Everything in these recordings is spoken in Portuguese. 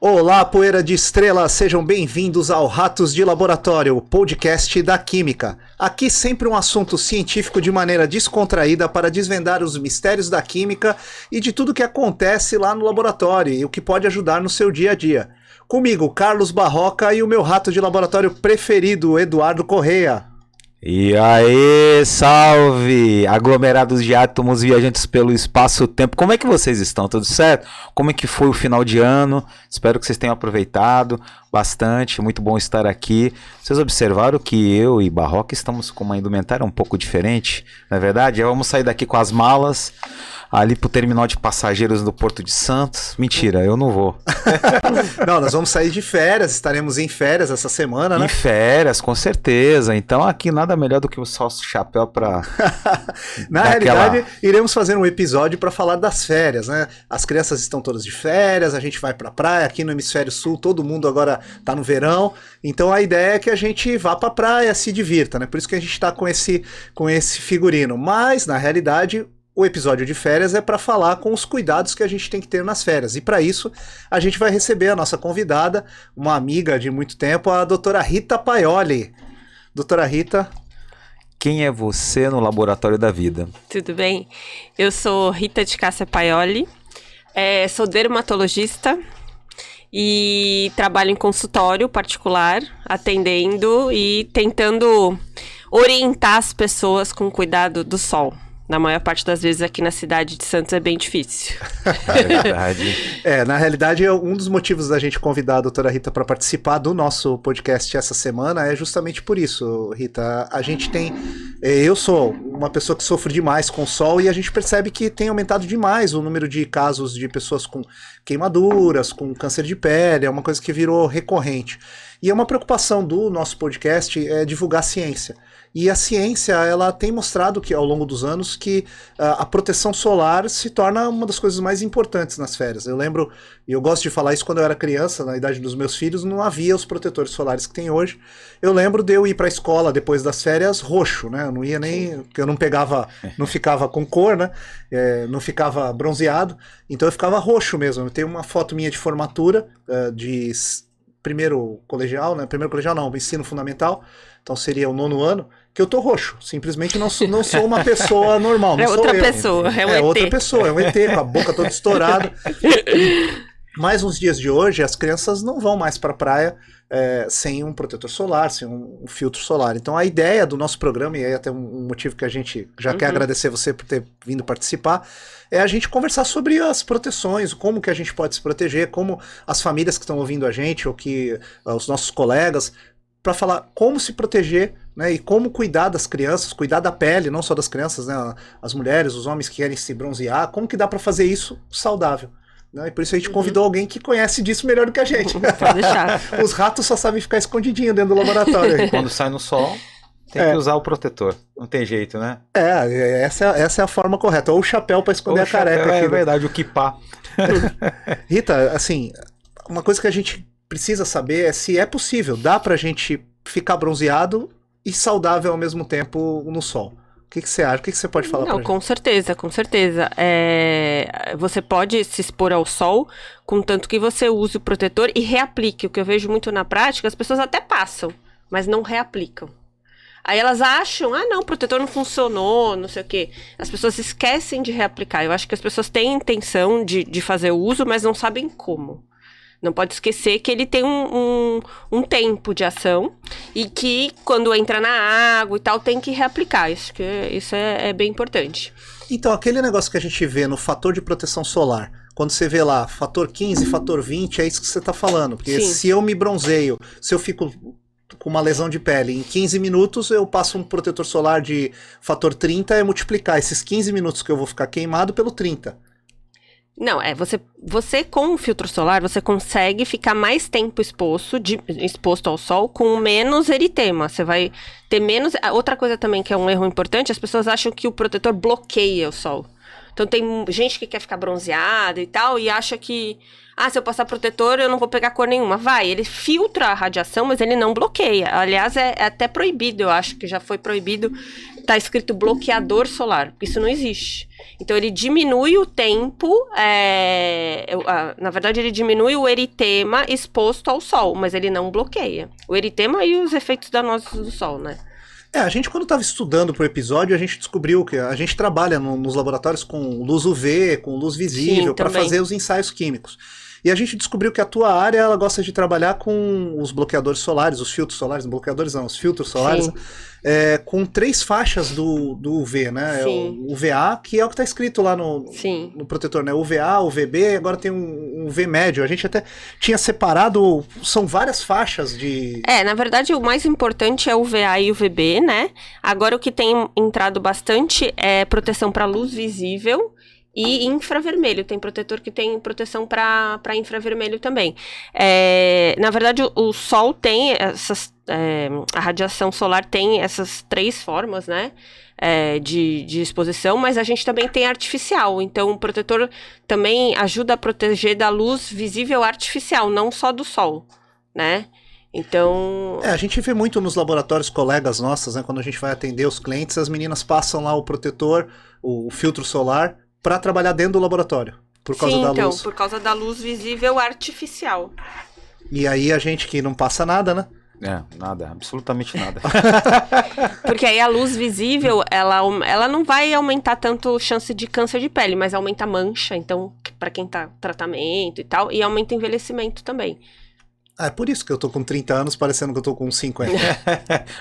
Olá, poeira de estrela, sejam bem-vindos ao Ratos de Laboratório, o podcast da Química. Aqui sempre um assunto científico de maneira descontraída para desvendar os mistérios da química e de tudo que acontece lá no laboratório e o que pode ajudar no seu dia a dia. Comigo, Carlos Barroca e o meu rato de laboratório preferido, Eduardo Correia. E aí, salve! Aglomerados de átomos viajantes pelo espaço-tempo. Como é que vocês estão? Tudo certo? Como é que foi o final de ano? Espero que vocês tenham aproveitado bastante. Muito bom estar aqui. Vocês observaram que eu e Barroca estamos com uma indumentária um pouco diferente? Não é verdade? Vamos sair daqui com as malas ali pro terminal de passageiros do Porto de Santos. Mentira, eu não vou. Não, nós vamos sair de férias, estaremos em férias essa semana, né? Em férias, com certeza. Então aqui nada melhor do que o salso chapéu para... Na realidade, iremos fazer um episódio para falar das férias, né? As crianças estão todas de férias, a gente vai pra praia, aqui no Hemisfério Sul, todo mundo agora tá no verão, então a ideia é que a gente vá pra praia, se divirta, né? Por isso que a gente tá com esse figurino. Mas, na realidade, o episódio de férias é para falar com os cuidados que a gente tem que ter nas férias. E para isso, a gente vai receber a nossa convidada, uma amiga de muito tempo, a doutora Rita Paioli. Doutora Rita... Quem é você no Laboratório da Vida? Tudo bem? Eu sou Rita de Cássia Paioli, sou dermatologista e trabalho em consultório particular, atendendo e tentando orientar as pessoas com cuidado do sol. Na maior parte das vezes aqui na cidade de Santos é bem difícil. É verdade. Na realidade, um dos motivos da gente convidar a doutora Rita para participar do nosso podcast essa semana é justamente por isso, Rita. A gente tem... Eu sou uma pessoa que sofre demais com o sol e a gente percebe que tem aumentado demais o número de casos de pessoas com queimaduras, com câncer de pele, é uma coisa que virou recorrente. E é uma preocupação do nosso podcast divulgar ciência. E a ciência, ela tem mostrado que ao longo dos anos que a proteção solar se torna uma das coisas mais importantes nas férias. Eu lembro, e eu gosto de falar isso quando eu era criança, na idade dos meus filhos, não havia os protetores solares que tem hoje. Eu lembro de eu ir para a escola depois das férias roxo, né? Eu não ia nem, porque eu não pegava, não ficava com cor, né? Não ficava bronzeado, então eu ficava roxo mesmo. Eu tenho uma foto minha de formatura de primeiro colegial, né? Primeiro colegial não, ensino fundamental. Então seria o 9º ano, que eu tô roxo. Simplesmente não sou uma pessoa normal. Não é sou outra eu. Pessoa, é um ET. É outra pessoa, é um ET, com a boca toda estourada. Mas nos dias de hoje, as crianças não vão mais para a praia sem um protetor solar, sem um filtro solar. Então a ideia do nosso programa, e aí até um motivo que a gente já quer agradecer você por ter vindo participar, é a gente conversar sobre as proteções, como que a gente pode se proteger, como as famílias que estão ouvindo a gente, ou que os nossos colegas, para falar como se proteger, né, e como cuidar das crianças, cuidar da pele, não só das crianças, né, as mulheres, os homens que querem se bronzear, como que dá para fazer isso saudável. Né, e por isso a gente convidou alguém que conhece disso melhor do que a gente. Pode deixar. Os ratos só sabem ficar escondidinho dentro do laboratório. Quando sai no sol, tem que usar o protetor. Não tem jeito, né? Essa é a forma correta. Ou o chapéu para esconder a careca. É verdade, o kipá. Rita, assim, uma coisa que a gente precisa saber é se é possível, dá pra gente ficar bronzeado e saudável ao mesmo tempo no sol. O que você acha? O que você pode falar pra gente? Com certeza, com certeza. Você pode se expor ao sol, contanto que você use o protetor e reaplique. O que eu vejo muito na prática, as pessoas até passam, mas não reaplicam. Aí elas acham, não, o protetor não funcionou, não sei o quê. As pessoas esquecem de reaplicar. Eu acho que as pessoas têm intenção de fazer o uso, mas não sabem como. Não pode esquecer que ele tem um tempo de ação e que quando entra na água e tal, tem que reaplicar. Isso é bem importante. Então, aquele negócio que a gente vê no fator de proteção solar, quando você vê lá fator 15, fator 20, é isso que você está falando. Porque Sim. Se eu me bronzeio, se eu fico com uma lesão de pele, em 15 minutos eu passo um protetor solar de fator 30 e multiplicar esses 15 minutos que eu vou ficar queimado pelo 30. Não, você com o filtro solar, você consegue ficar mais tempo exposto ao sol com menos eritema. Você vai ter menos... Outra coisa também que é um erro importante, as pessoas acham que o protetor bloqueia o sol. Então tem gente que quer ficar bronzeada e tal, e acha que, se eu passar protetor eu não vou pegar cor nenhuma. Vai, ele filtra a radiação, mas ele não bloqueia. Aliás, é até proibido, eu acho que já foi proibido, tá escrito bloqueador solar, porque isso não existe. Então ele diminui o tempo, na verdade ele diminui o eritema exposto ao sol, mas ele não bloqueia. O eritema e os efeitos danosos do sol, né? A gente quando estava estudando pro episódio, a gente descobriu que a gente trabalha nos laboratórios com luz UV, com luz visível, para fazer os ensaios químicos. E a gente descobriu que a tua área, ela gosta de trabalhar com os bloqueadores solares, os filtros solares, bloqueadores não, os filtros solares, com 3 faixas do UV, né? É o UVA, que é o que está escrito lá no protetor, né? UVA, UVB, agora tem um UV médio. A gente até tinha separado, são várias faixas de... na verdade o mais importante é o UVA e o UVB, né? Agora o que tem entrado bastante é proteção para luz visível, e infravermelho, tem protetor que tem proteção para infravermelho também. Na verdade, o sol tem essas... a radiação solar tem essas 3 formas, né? De exposição, mas a gente também tem artificial. Então, o protetor também ajuda a proteger da luz visível artificial, não só do sol, né? Então... a gente vê muito nos laboratórios colegas nossas, né? Quando a gente vai atender os clientes, as meninas passam lá o protetor, o filtro solar, para trabalhar dentro do laboratório, por causa da luz. Por causa da luz visível artificial. E aí a gente que não passa nada, né? Nada, absolutamente nada. Porque aí a luz visível, ela não vai aumentar tanto chance de câncer de pele, mas aumenta mancha, então, para quem tá tratamento e tal, e aumenta envelhecimento também. É por isso que eu tô com 30 anos, parecendo que eu tô com 50.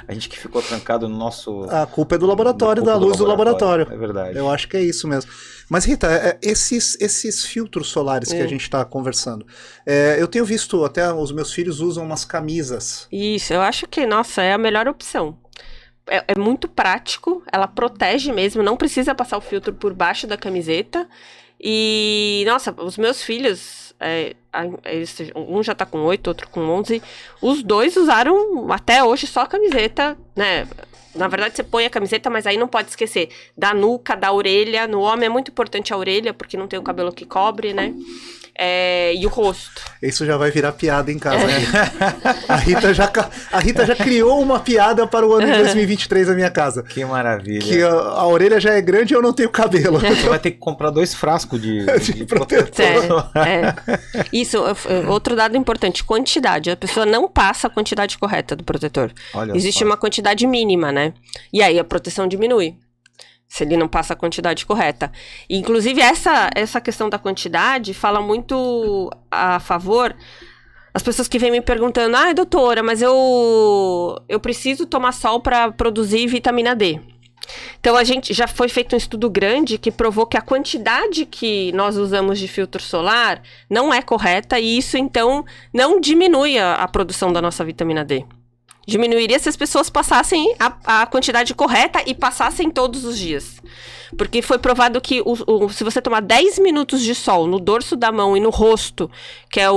A gente que ficou trancado no nosso... A culpa é do laboratório, da luz do laboratório. É verdade. Eu acho que é isso mesmo. Mas, Rita, esses filtros solares que a gente tá conversando, eu tenho visto, até os meus filhos usam umas camisas. Isso, eu acho que, nossa, é a melhor opção. É muito prático, ela protege mesmo, não precisa passar o filtro por baixo da camiseta. E, nossa, os meus filhos... um já tá com 8, outro com 11. Os 2 usaram até hoje só a camiseta, né? Na verdade, você põe a camiseta, mas aí não pode esquecer da nuca, da orelha. No homem é muito importante a orelha, porque não tem o cabelo que cobre, né? E o rosto. Isso já vai virar piada em casa, né? A Rita já criou uma piada para o ano de 2023 na minha casa. Que maravilha. Que a orelha já é grande e eu não tenho cabelo. Você vai ter que comprar 2 frascos de protetor. Isso, outro dado importante, quantidade. A pessoa não passa a quantidade correta do protetor. Existe uma quantidade mínima, né? E aí a proteção diminui, se ele não passa a quantidade correta. Inclusive, essa questão da quantidade fala muito a favor... As pessoas que vêm me perguntando, doutora, mas eu preciso tomar sol para produzir vitamina D. Então, já foi feito um estudo grande que provou que a quantidade que nós usamos de filtro solar não é correta, e isso, então, não diminui a produção da nossa vitamina D. Diminuiria se as pessoas passassem a quantidade correta e passassem todos os dias. Porque foi provado que se você tomar 10 minutos de sol no dorso da mão e no rosto, que é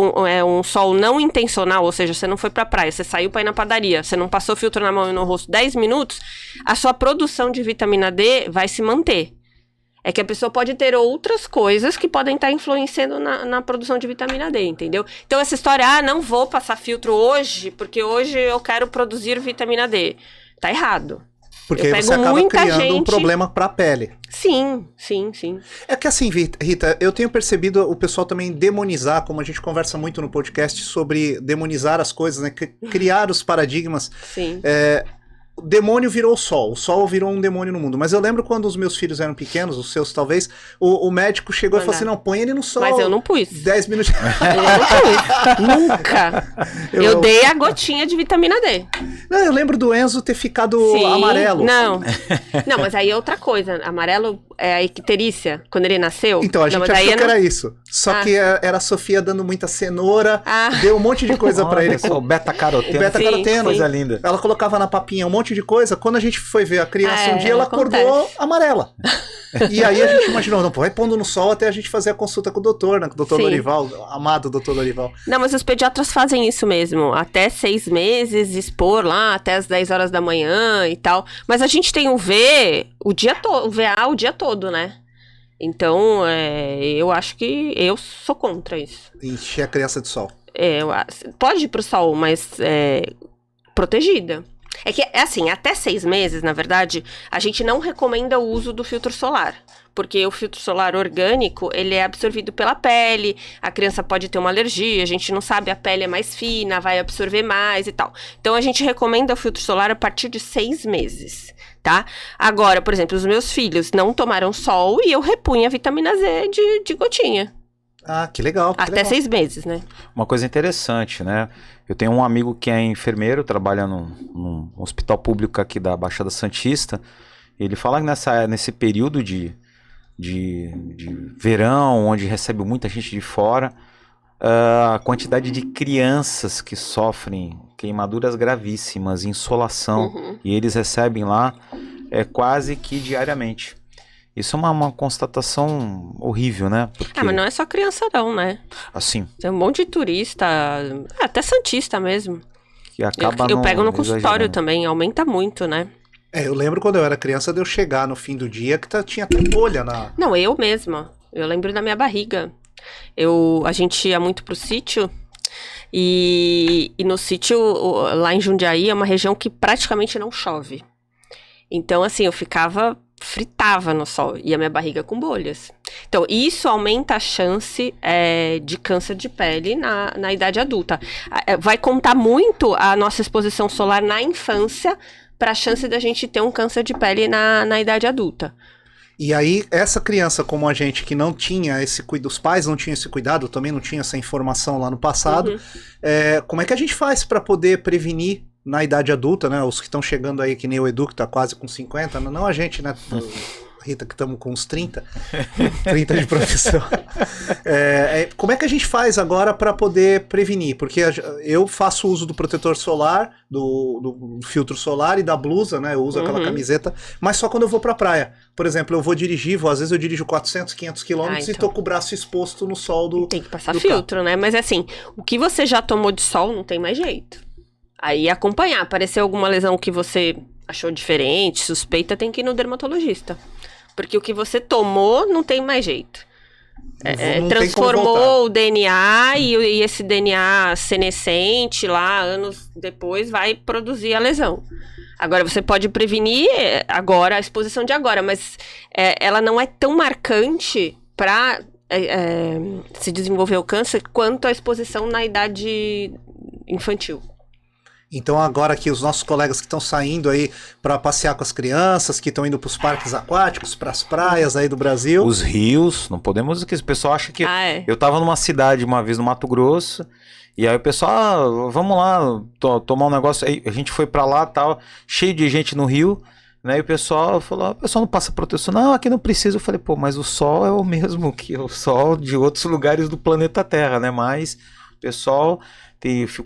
um sol não intencional, ou seja, você não foi pra praia, você saiu pra ir na padaria, você não passou filtro na mão e no rosto 10 minutos, a sua produção de vitamina D vai se manter. É que a pessoa pode ter outras coisas que podem estar influenciando na produção de vitamina D, entendeu? Então essa história, não vou passar filtro hoje, porque hoje eu quero produzir vitamina D. Tá errado. Porque aí você acaba criando um problema pra pele. Sim. É que assim, Rita, eu tenho percebido o pessoal também demonizar, como a gente conversa muito no podcast sobre demonizar as coisas, né? Criar os paradigmas. Sim. O demônio virou o sol virou um demônio no mundo. Mas eu lembro quando os meus filhos eram pequenos, os seus talvez, o médico chegou e falou assim, não, põe ele no sol. Mas eu não pus. 10 minutos. Eu não pus. Nunca. Eu dei a gotinha de vitamina D. Não, eu lembro do Enzo ter ficado amarelo. Não, mas aí é outra coisa. Amarelo é a icterícia, quando ele nasceu. Então, a gente achou que era isso. Só que era a Sofia dando muita cenoura, deu um monte de coisa pra ele. O beta-caroteno. O beta-caroteno. Coisa linda. Ela colocava na papinha um monte de coisa. Quando a gente foi ver a criança um dia, ela acordou amarela. E aí a gente imaginou, não, vai pondo no sol até a gente fazer a consulta com o doutor, né? Com o doutor Lorival, amado doutor Lorival. Não, mas os pediatras fazem isso mesmo. Até 6 meses, expor lá até as 10 horas da manhã e tal. Mas a gente tem o VA o dia todo, né? Então, eu acho que eu sou contra isso. Encher a criança de sol. Pode ir pro sol, mas protegida. É que, assim, até 6 meses, na verdade, a gente não recomenda o uso do filtro solar. Porque o filtro solar orgânico, ele é absorvido pela pele, a criança pode ter uma alergia, a gente não sabe, a pele é mais fina, vai absorver mais e tal. Então, a gente recomenda o filtro solar a partir de 6 meses, tá? Agora, por exemplo, os meus filhos não tomaram sol e eu repunha a vitamina Z de gotinha. Ah, que legal. Até 6 meses, né? Uma coisa interessante, né? Eu tenho um amigo que é enfermeiro, trabalha num hospital público aqui da Baixada Santista. Ele fala que nesse período de verão, onde recebe muita gente de fora, a quantidade de crianças que sofrem queimaduras gravíssimas, insolação, e eles recebem lá quase que diariamente. Isso é uma constatação horrível, né? Porque... mas não é só criança não, né? Assim. Tem um monte de turista, até santista mesmo. Que acaba eu pego no consultório também, aumenta muito, né? Eu lembro quando eu era criança de eu chegar no fim do dia que tinha até bolha na... Não, eu mesma. Eu lembro da minha barriga. A gente ia muito pro sítio e no sítio, lá em Jundiaí, é uma região que praticamente não chove. Então, assim, eu fritava no sol e a minha barriga com bolhas. Então, isso aumenta a chance de câncer de pele na idade adulta. Vai contar muito a nossa exposição solar na infância para a chance da gente ter um câncer de pele na idade adulta. E aí, essa criança como a gente que não tinha esse cuidado, os pais não tinham esse cuidado, também não tinha essa informação lá no passado, como é que a gente faz para poder prevenir na idade adulta, né? Os que estão chegando aí, que nem o Edu, que tá quase com 50, não a gente, né? Rita, que estamos com uns 30 de profissão. Como é que a gente faz agora para poder prevenir? Porque eu faço uso do protetor solar, do filtro solar e da blusa, né? Eu uso aquela camiseta, mas só quando eu vou pra praia. Por exemplo, eu vou dirigir, às vezes eu dirijo 400, 500 quilômetros e tô com o braço exposto no sol do Tem que passar filtro, né? Mas assim, o que você já tomou de sol não tem mais jeito. Aí acompanhar, apareceu alguma lesão que você achou diferente, suspeita, tem que ir no dermatologista. Porque o que você tomou não tem mais jeito. Não transformou o DNA e esse DNA senescente lá, anos depois, vai produzir a lesão. Agora, você pode prevenir agora, a exposição de agora, mas ela não é tão marcante para se desenvolver o câncer quanto a exposição na idade infantil. Então agora que os nossos colegas que estão saindo aí para passear com as crianças, que estão indo para os parques aquáticos, para as praias aí do Brasil. Os rios, não podemos esquecer. O pessoal acha que... Eu tava numa cidade uma vez no Mato Grosso, e aí o pessoal, vamos lá tomar um negócio. Aí a gente foi para lá, tal, cheio de gente no rio, né? E o pessoal falou, o pessoal não passa proteção. Não, aqui não precisa. Eu falei, mas o sol é o mesmo que o sol de outros lugares do planeta Terra, né? Mas o pessoal...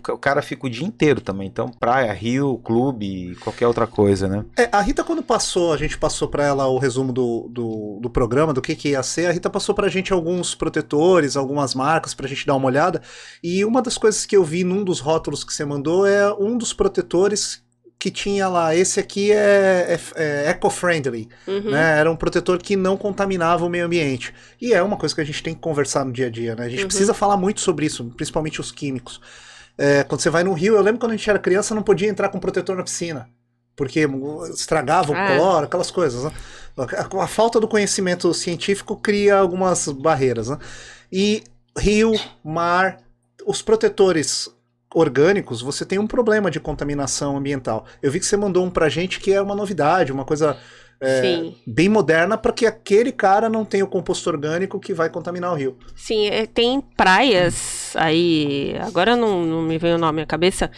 o cara fica o dia inteiro também, então praia, rio, clube, qualquer outra coisa, né? A Rita quando a gente passou pra ela o resumo do programa, do que ia ser, a Rita passou pra gente alguns protetores, algumas marcas pra gente dar uma olhada, e uma das coisas que eu vi num dos rótulos que você mandou é um dos protetores que tinha lá, esse aqui é eco-friendly, né? Era um protetor que não contaminava o meio ambiente. E é uma coisa que a gente tem que conversar no dia a dia, né? A gente precisa falar muito sobre isso, principalmente os químicos. Quando você vai no rio, eu lembro quando a gente era criança, não podia entrar com protetor na piscina, porque estragava o cloro, aquelas coisas, né? A falta do conhecimento científico cria algumas barreiras, né? E rio, mar, os protetores orgânicos, você tem um problema de contaminação ambiental. Eu vi que você mandou um pra gente que é uma novidade, uma coisa bem moderna para que aquele cara não tenha o composto orgânico que vai contaminar o rio. Sim, tem praias aí, agora não me veio o nome à cabeça,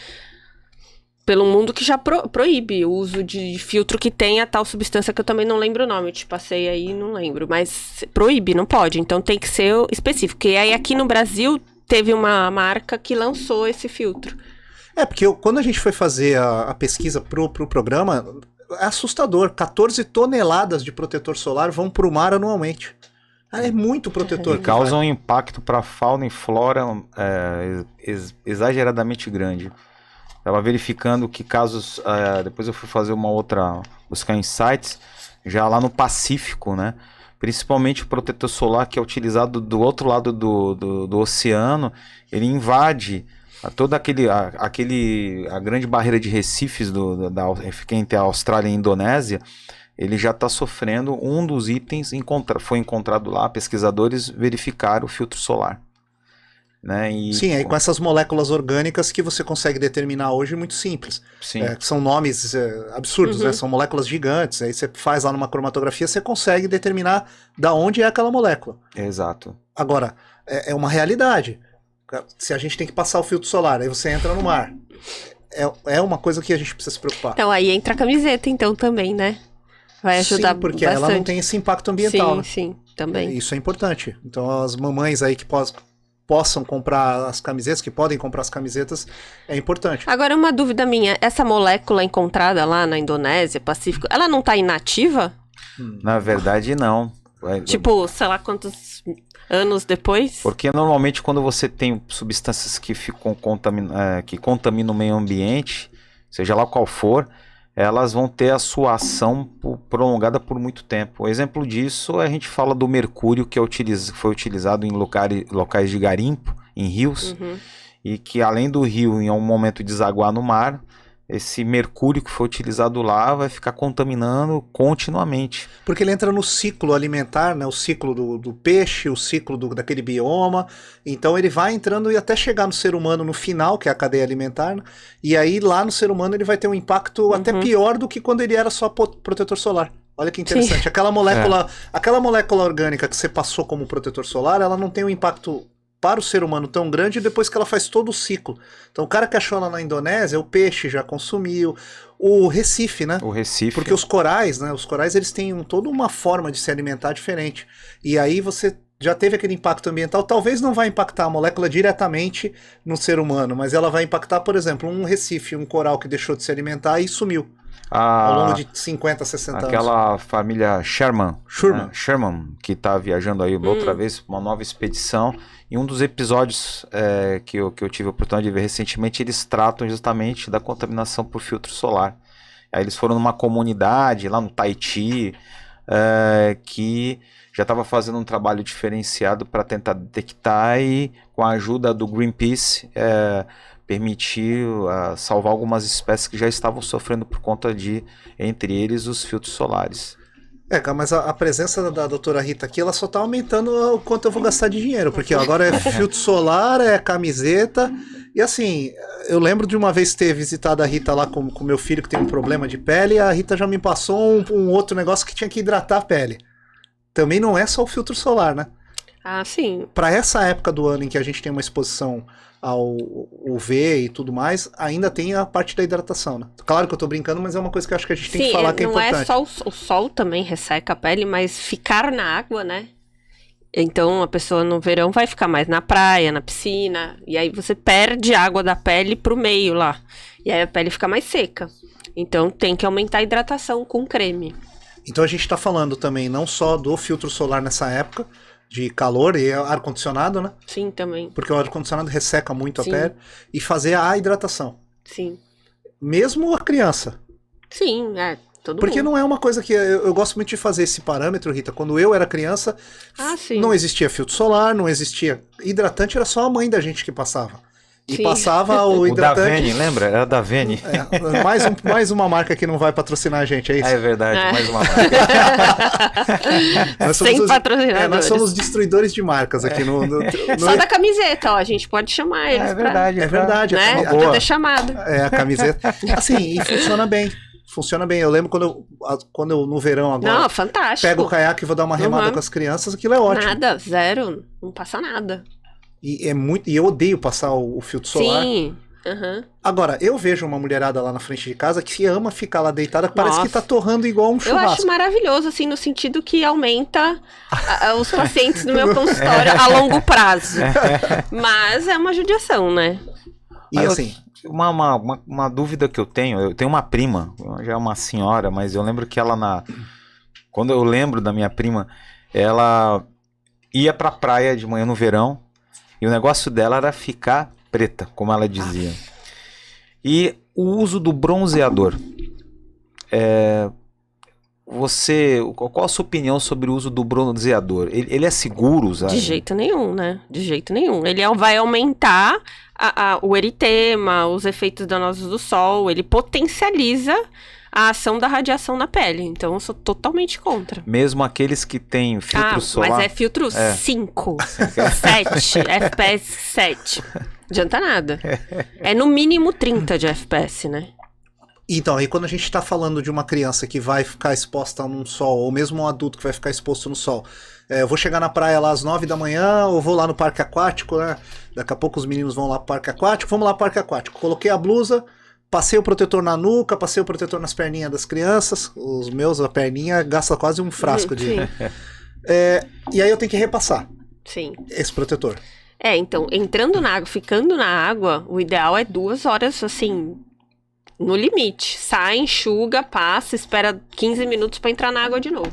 pelo mundo que já proíbe o uso de filtro que tenha tal substância que eu também não lembro o nome, eu te passei aí e não lembro, mas proíbe, não pode, então tem que ser específico. E aí aqui no Brasil teve uma marca que lançou esse filtro. Porque quando a gente foi fazer a pesquisa pro programa, é assustador, 14 toneladas de protetor solar vão pro mar anualmente. É muito protetor. Causa um impacto para fauna e flora exageradamente grande. Estava verificando que casos, depois eu fui fazer buscar insights, já lá no Pacífico, né? principalmente o protetor solar que é utilizado do outro lado do oceano, ele invade toda a grande barreira de recifes entre a Austrália e a Indonésia. Ele já está sofrendo. Um dos itens foi encontrado lá, pesquisadores verificaram o filtro solar. Né? Sim, aí com essas moléculas orgânicas que você consegue determinar hoje muito simples. Sim. São nomes absurdos, né? São moléculas gigantes. Aí você faz lá numa cromatografia, você consegue determinar da onde é aquela molécula. Exato. Agora, é uma realidade. Se a gente tem que passar o filtro solar, aí você entra no mar. É uma coisa que a gente precisa se preocupar. Então aí entra a camiseta, então, também, né? Vai ajudar bastante. Sim, porque ela não tem esse impacto ambiental. Sim, né? sim, também. Isso é importante. Então as mamães aí que possam comprar as camisetas, que podem comprar as camisetas, é importante. Agora, uma dúvida minha. Essa molécula encontrada lá na Indonésia, Pacífico, ela não tá inativa? Na verdade, não. Tipo, sei lá quantos anos depois? Porque normalmente quando você tem substâncias que que contaminam o meio ambiente, seja lá qual for, elas vão ter a sua ação prolongada por muito tempo. O exemplo disso, a gente fala do mercúrio que foi utilizado em locais de garimpo, em rios, e que além do rio em algum momento desaguar no mar, esse mercúrio que foi utilizado lá vai ficar contaminando continuamente. Porque ele entra no ciclo alimentar, né? O ciclo do peixe, o ciclo daquele bioma. Então ele vai entrando e até chegar no ser humano no final, que é a cadeia alimentar. Né? E aí lá no ser humano ele vai ter um impacto até pior do que quando ele era só protetor solar. Olha que interessante. Sim. Aquela molécula orgânica que você passou como protetor solar, ela não tem um impacto para o ser humano tão grande depois que ela faz todo o ciclo. Então o cara que achou lá na Indonésia, o peixe já consumiu, o Recife, né? O Recife. Porque os corais, né? Os corais eles têm toda uma forma de se alimentar diferente. E aí você já teve aquele impacto ambiental, talvez não vai impactar a molécula diretamente no ser humano, mas ela vai impactar, por exemplo, um Recife, um coral que deixou de se alimentar e sumiu. Ao longo de 50, 60 anos. Aquela família Sherman, que está viajando aí outra vez, uma nova expedição. Em um dos episódios que eu tive a oportunidade de ver recentemente, eles tratam justamente da contaminação por filtro solar. Aí eles foram numa comunidade lá no Tahiti, que já estava fazendo um trabalho diferenciado para tentar detectar e, com a ajuda do Greenpeace, permitiu salvar algumas espécies que já estavam sofrendo por conta entre eles, os filtros solares. Mas a presença da doutora Rita aqui, ela só tá aumentando o quanto eu vou gastar de dinheiro, porque agora é filtro solar, é camiseta, e assim, eu lembro de uma vez ter visitado a Rita lá com meu filho que tem um problema de pele, e a Rita já me passou um outro negócio que tinha que hidratar a pele. Também não é só o filtro solar, né? Ah, sim. Para essa época do ano em que a gente tem uma exposição ao UV e tudo mais, ainda tem a parte da hidratação, né? Claro que eu tô brincando, mas é uma coisa que eu acho que a gente tem que falar que é importante. Não é só o sol também resseca a pele, mas ficar na água, né? Então a pessoa no verão vai ficar mais na praia, na piscina, e aí você perde água da pele pro meio lá. E aí a pele fica mais seca. Então tem que aumentar a hidratação com creme. Então a gente tá falando também não só do filtro solar nessa época, de calor e ar-condicionado, né? Sim, também. Porque o ar-condicionado resseca muito a pele. E fazer a hidratação. Sim. Mesmo a criança. Sim, todo Porque mundo. não é uma coisa que... Eu gosto muito de fazer esse parâmetro, Rita. Quando eu era criança, não existia filtro solar, não existia... Hidratante era só a mãe da gente que passava. E passava o hidratante... O Davene, lembra? Era Davene. Mais uma marca que não vai patrocinar a gente, é isso? É verdade, mais uma marca. Sem patrocinadores. Nós somos destruidores de marcas aqui no Só da camiseta, ó, a gente pode chamar eles. É verdade. É verdade. Né? Podia ter chamado. A camiseta. Assim, e funciona bem. Funciona bem. Eu lembro quando eu no verão agora... Não, fantástico. Pego o caiaque e vou dar uma remada com as crianças, aquilo é ótimo. Nada, zero. Não passa nada. E eu odeio passar o filtro solar. Sim. Agora, eu vejo uma mulherada lá na frente de casa que ama ficar lá deitada, que parece que tá torrando igual um churrasco. Eu acho maravilhoso, assim, no sentido que aumenta os pacientes no meu consultório a longo prazo. Mas é uma judiação, né? E assim... Uma dúvida que eu tenho uma prima, já é uma senhora, mas eu lembro que ela quando eu lembro da minha prima, ela ia pra praia de manhã no verão, e o negócio dela era ficar preta, como ela dizia. E o uso do bronzeador. qual a sua opinião sobre o uso do bronzeador? Ele é seguro usar? De jeito nenhum, né? De jeito nenhum. Ele vai aumentar o eritema, os efeitos danosos do sol, ele potencializa a ação da radiação na pele. Então, eu sou totalmente contra. Mesmo aqueles que têm filtro solar? Mas é filtro 5, 7, FPS 7. Não adianta nada. É no mínimo 30 de FPS, né? Então, aí quando a gente tá falando de uma criança que vai ficar exposta num sol, ou mesmo um adulto que vai ficar exposto no sol, eu vou chegar na praia lá às 9 da manhã, ou vou lá no parque aquático, né? Daqui a pouco os meninos vão lá pro parque aquático, vamos lá pro parque aquático. Coloquei a blusa, passei o protetor na nuca, passei o protetor nas perninhas das crianças, os meus, a perninha gasta quase um frasco de... e aí eu tenho que repassar esse protetor. Então, entrando na água, ficando na água, o ideal é 2 horas, assim... No limite. Sai, enxuga, passa, espera 15 minutos pra entrar na água de novo.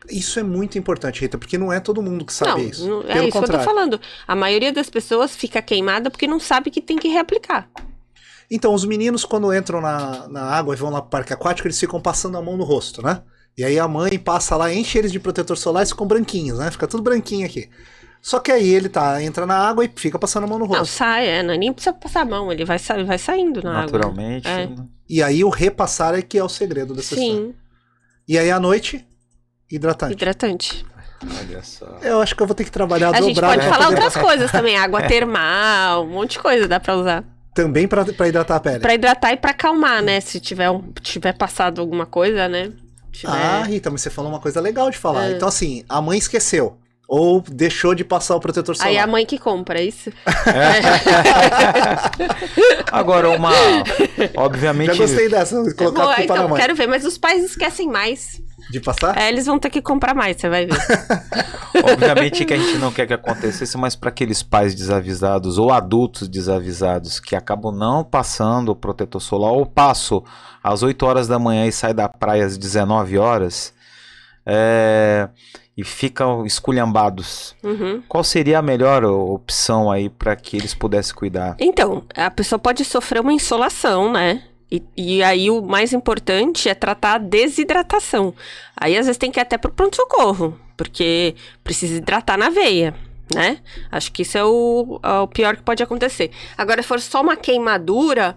Isso é muito importante, Rita, porque não é todo mundo que sabe isso. Não, é isso que eu tô falando. A maioria das pessoas fica queimada porque não sabe que tem que reaplicar. Então, os meninos, quando entram na água e vão lá pro parque aquático, eles ficam passando a mão no rosto, né? E aí a mãe passa lá, enche eles de protetor solar e ficam branquinhos, né? Fica tudo branquinho aqui. Só que aí ele entra na água e fica passando a mão no rosto. Não, sai, nem precisa passar a mão, ele vai saindo na naturalmente, água. Naturalmente. E aí o repassar é que é o segredo dessa história. E aí à noite, hidratante. Olha só. Eu acho que eu vou ter que trabalhar dobrado. A gente pode falar outras coisas também, água termal, um monte de coisa dá pra usar. Também pra hidratar a pele? Pra hidratar e pra acalmar, né? Se tiver passado alguma coisa, né? Rita, mas você falou uma coisa legal de falar. Então assim, a mãe esqueceu. Ou deixou de passar o protetor solar. Aí a mãe que compra, é isso? Agora, obviamente... Já gostei dessa, colocar a culpa na mãe. Quero ver, mas os pais esquecem mais. De passar? Eles vão ter que comprar mais, você vai ver. Obviamente que a gente não quer que acontecesse, mas para aqueles pais desavisados ou adultos desavisados que acabam não passando o protetor solar, ou passam às 8 horas da manhã e saem da praia às 19 horas... e ficam esculhambados. Qual seria a melhor opção aí para que eles pudessem cuidar? Então, a pessoa pode sofrer uma insolação, né? E aí o mais importante é tratar a desidratação. Aí às vezes tem que ir até pro pronto-socorro, porque precisa hidratar na veia, né? Acho que isso é o pior que pode acontecer. Agora, se for só uma queimadura...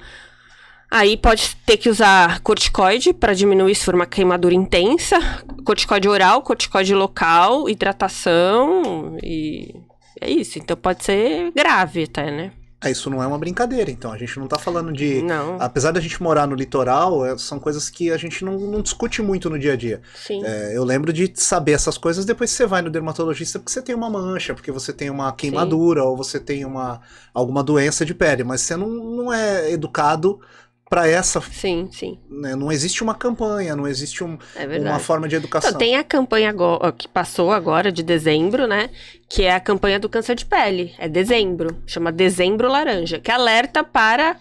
Aí pode ter que usar corticoide para diminuir se for uma queimadura intensa, corticoide oral, corticoide local, hidratação e é isso. Então pode ser grave até, né? Isso não é uma brincadeira, então. A gente não tá falando de... Não. Apesar da gente morar no litoral, são coisas que a gente não discute muito no dia a dia. Sim. Eu lembro de saber essas coisas depois que você vai no dermatologista porque você tem uma mancha, porque você tem uma queimadura, ou você tem alguma doença de pele, mas você não é educado para essa... Sim. Né? Não existe uma campanha, não existe uma forma de educação. Então, tem a campanha que passou agora, de dezembro, né? Que é a campanha do câncer de pele. É dezembro. Chama Dezembro Laranja. Que alerta para